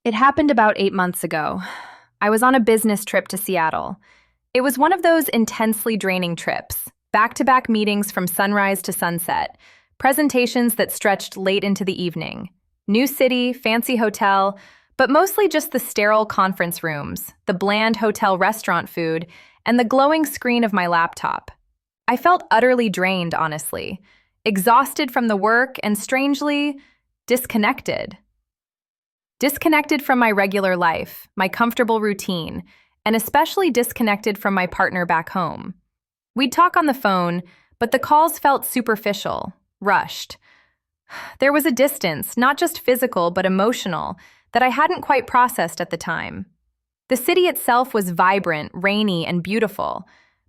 It happened about 8 months ago. I was on a business trip to Seattle. It was one of those intensely draining trips, back-to-back meetings from sunrise to sunset, presentations that stretched late into the evening. New city, fancy hotel, but mostly just the sterile conference rooms, the bland hotel restaurant food, and the glowing screen of my laptop. I felt utterly drained, honestly, exhausted from the work and strangely disconnected. Disconnected from my regular life, my comfortable routine, and especially disconnected from my partner back home. We'd talk on the phone, but the calls felt superficial, rushed. There was a distance, not just physical but emotional, that I hadn't quite processed at the time. The city itself was vibrant, rainy, and beautiful,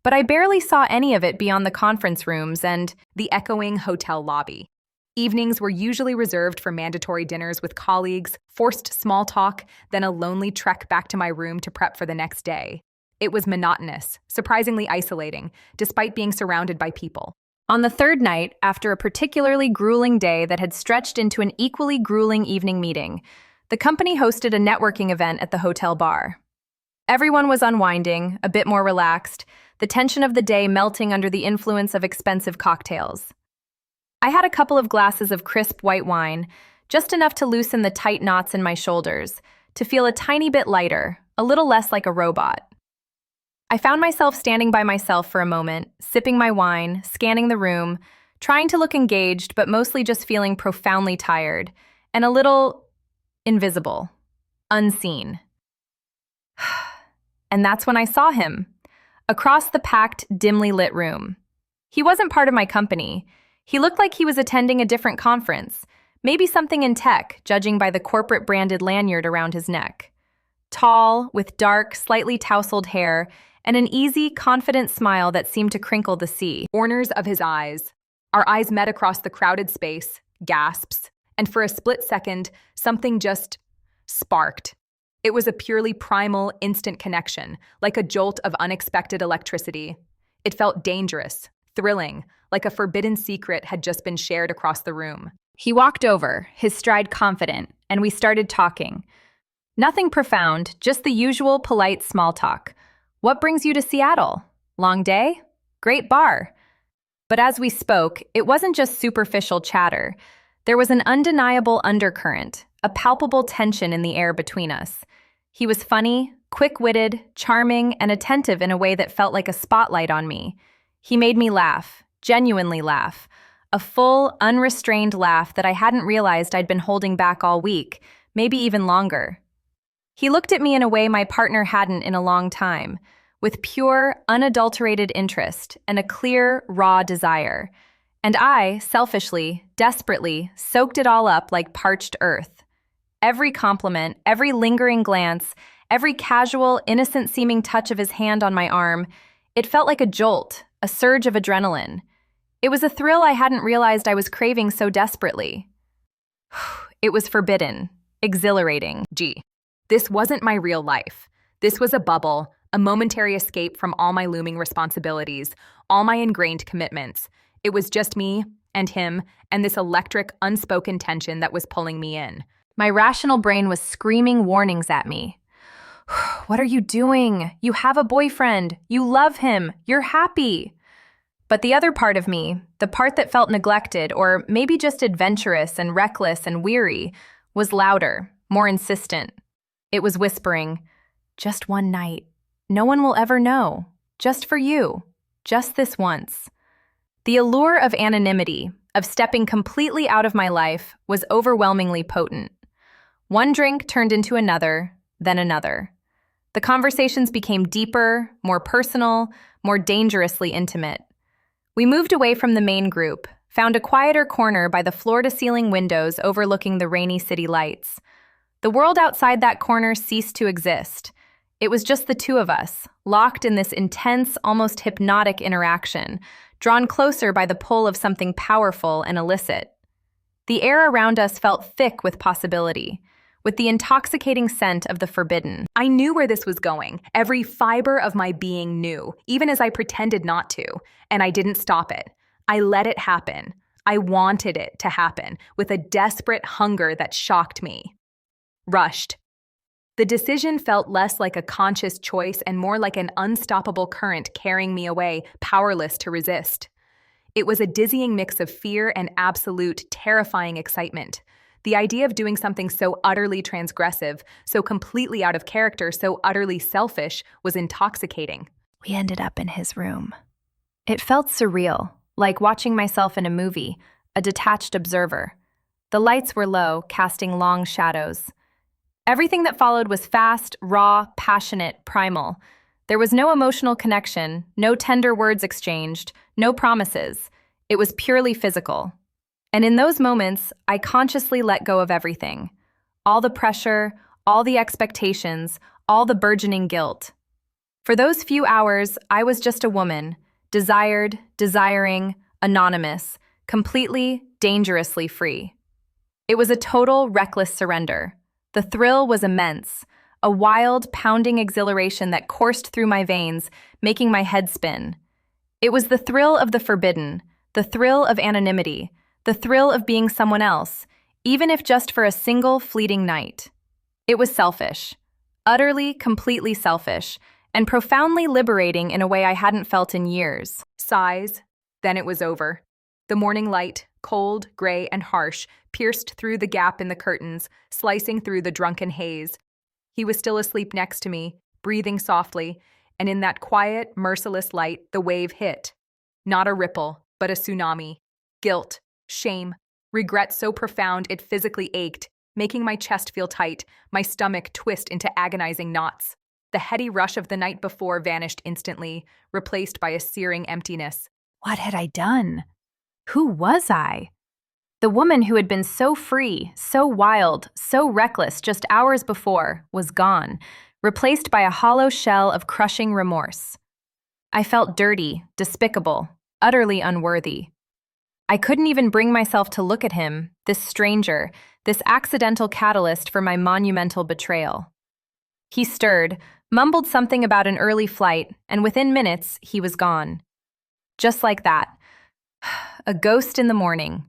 but I barely saw any of it beyond the conference rooms and the echoing hotel lobby. Evenings were usually reserved for mandatory dinners with colleagues, forced small talk, then a lonely trek back to my room to prep for the next day. It was monotonous, surprisingly isolating, despite being surrounded by people. On the third night, after a particularly grueling day that had stretched into an equally grueling evening meeting, the company hosted a networking event at the hotel bar. Everyone was unwinding, a bit more relaxed, the tension of the day melting under the influence of expensive cocktails. I had a couple of glasses of crisp white wine, just enough to loosen the tight knots in my shoulders, to feel a tiny bit lighter, a little less like a robot. I found myself standing by myself for a moment, sipping my wine, scanning the room, trying to look engaged but mostly just feeling profoundly tired, and a little invisible, unseen. And that's when I saw him, across the packed, dimly lit room. He wasn't part of my company. He looked like he was attending a different conference, maybe something in tech, judging by the corporate-branded lanyard around his neck. Tall, with dark, slightly tousled hair, and an easy, confident smile that seemed to crinkle the sea. Corners of his eyes. Our eyes met across the crowded space, gasps, and for a split second, something just sparked. It was a purely primal, instant connection, like a jolt of unexpected electricity. It felt dangerous, thrilling, like a forbidden secret had just been shared across the room. He walked over, his stride confident, and we started talking. Nothing profound, just the usual polite small talk. What brings you to Seattle? Long day? Great bar. But as we spoke, it wasn't just superficial chatter. There was an undeniable undercurrent, a palpable tension in the air between us. He was funny, quick-witted, charming, and attentive in a way that felt like a spotlight on me. He made me laugh, genuinely laugh, a full, unrestrained laugh that I hadn't realized I'd been holding back all week, maybe even longer. He looked at me in a way my partner hadn't in a long time, with pure, unadulterated interest and a clear, raw desire. And I, selfishly, desperately, soaked it all up like parched earth. Every compliment, every lingering glance, every casual, innocent-seeming touch of his hand on my arm, it felt like a jolt, a surge of adrenaline. It was a thrill I hadn't realized I was craving so desperately. It was forbidden, exhilarating. This wasn't my real life. This was a bubble, a momentary escape from all my looming responsibilities, all my ingrained commitments. It was just me and him and this electric, unspoken tension that was pulling me in. My rational brain was screaming warnings at me. What are you doing? You have a boyfriend. You love him. You're happy. But the other part of me, the part that felt neglected or maybe just adventurous and reckless and weary, was louder, more insistent. It was whispering, just one night. No one will ever know. Just for you. Just this once. The allure of anonymity, of stepping completely out of my life, was overwhelmingly potent. One drink turned into another, then another. The conversations became deeper, more personal, more dangerously intimate. We moved away from the main group, found a quieter corner by the floor-to-ceiling windows overlooking the rainy city lights. The world outside that corner ceased to exist. It was just the two of us, locked in this intense, almost hypnotic interaction, drawn closer by the pull of something powerful and illicit. The air around us felt thick with possibility, with the intoxicating scent of the forbidden. I knew where this was going. Every fiber of my being knew, even as I pretended not to, and I didn't stop it. I let it happen. I wanted it to happen with a desperate hunger that shocked me. Rushed, The decision felt less like a conscious choice and more like an unstoppable current carrying me away, powerless to resist. It was a dizzying mix of fear and absolute, terrifying excitement. The idea of doing something so utterly transgressive, so completely out of character, so utterly selfish, was intoxicating. We ended up in his room. It felt surreal, like watching myself in a movie, a detached observer. The lights were low, casting long shadows. Everything that followed was fast, raw, passionate, primal. There was no emotional connection, no tender words exchanged, no promises. It was purely physical. And in those moments, I consciously let go of everything. All the pressure, all the expectations, all the burgeoning guilt. For those few hours, I was just a woman, desired, desiring, anonymous, completely, dangerously free. It was a total, reckless surrender. The thrill was immense, a wild, pounding exhilaration that coursed through my veins, making my head spin. It was the thrill of the forbidden, the thrill of anonymity, the thrill of being someone else, even if just for a single fleeting night. It was selfish, utterly, completely selfish, and profoundly liberating in a way I hadn't felt in years. Sighs, then it was over. The morning light, cold, gray, and harsh, pierced through the gap in the curtains, slicing through the drunken haze. He was still asleep next to me, breathing softly, and in that quiet, merciless light, the wave hit. Not a ripple, but a tsunami. Guilt, shame, regret so profound it physically ached, making my chest feel tight, my stomach twist into agonizing knots. The heady rush of the night before vanished instantly, replaced by a searing emptiness. What had I done? Who was I? The woman who had been so free, so wild, so reckless just hours before was gone, replaced by a hollow shell of crushing remorse. I felt dirty, despicable, utterly unworthy. I couldn't even bring myself to look at him, this stranger, this accidental catalyst for my monumental betrayal. He stirred, mumbled something about an early flight, and within minutes, he was gone. Just like that. A ghost in the morning.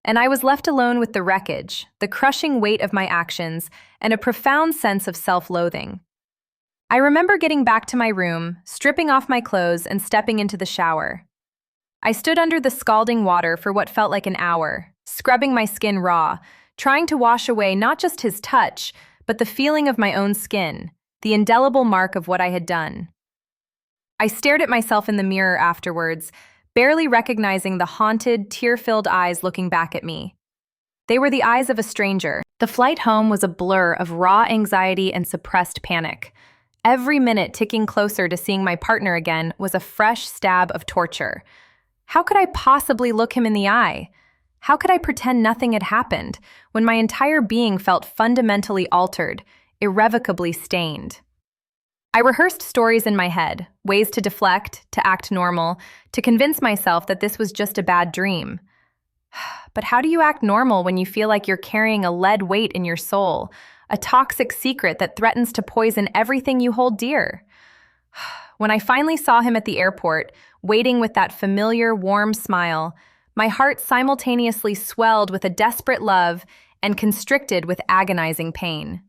And I was left alone with the wreckage, the crushing weight of my actions, and a profound sense of self-loathing. I remember getting back to my room, stripping off my clothes, and stepping into the shower. I stood under the scalding water for what felt like an hour, scrubbing my skin raw, trying to wash away not just his touch, but the feeling of my own skin, the indelible mark of what I had done. I stared at myself in the mirror afterwards, barely recognizing the haunted, tear-filled eyes looking back at me. They were the eyes of a stranger. The flight home was a blur of raw anxiety and suppressed panic. Every minute ticking closer to seeing my partner again was a fresh stab of torture. How could I possibly look him in the eye? How could I pretend nothing had happened when my entire being felt fundamentally altered, irrevocably stained? I rehearsed stories in my head, ways to deflect, to act normal, to convince myself that this was just a bad dream. But how do you act normal when you feel like you're carrying a lead weight in your soul, a toxic secret that threatens to poison everything you hold dear? When I finally saw him at the airport, waiting with that familiar, warm smile, my heart simultaneously swelled with a desperate love and constricted with agonizing pain.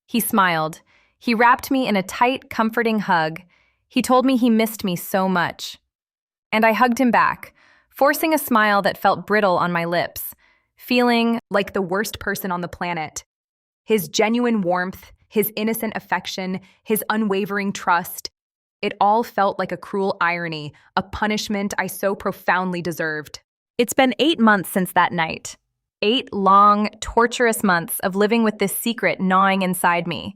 He smiled. He wrapped me in a tight, comforting hug. He told me he missed me so much. And I hugged him back, forcing a smile that felt brittle on my lips, feeling like the worst person on the planet. His genuine warmth, his innocent affection, his unwavering trust, it all felt like a cruel irony, a punishment I so profoundly deserved. It's been 8 months since that night. 8 long, torturous months of living with this secret gnawing inside me.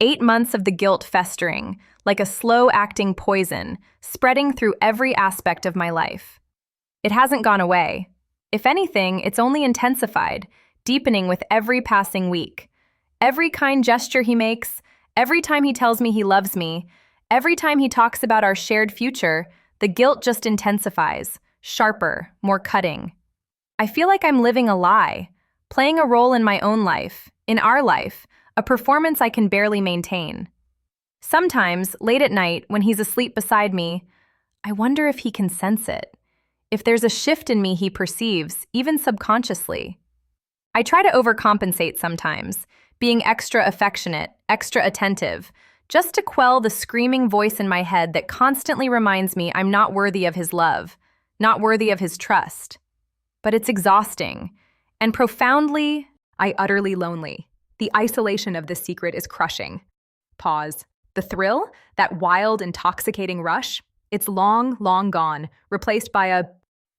8 months of the guilt festering, like a slow-acting poison, spreading through every aspect of my life. It hasn't gone away. If anything, it's only intensified, deepening with every passing week. Every kind gesture he makes, every time he tells me he loves me, every time he talks about our shared future, the guilt just intensifies, sharper, more cutting. I feel like I'm living a lie, playing a role in my own life, in our life, a performance I can barely maintain. Sometimes, late at night, when he's asleep beside me, I wonder if he can sense it, if there's a shift in me he perceives, even subconsciously. I try to overcompensate sometimes, being extra affectionate, extra attentive, just to quell the screaming voice in my head that constantly reminds me I'm not worthy of his love, not worthy of his trust. But it's exhausting, and profoundly, utterly lonely. The isolation of this secret is crushing. Pause. The thrill, that wild, intoxicating rush, it's long, long gone, replaced by a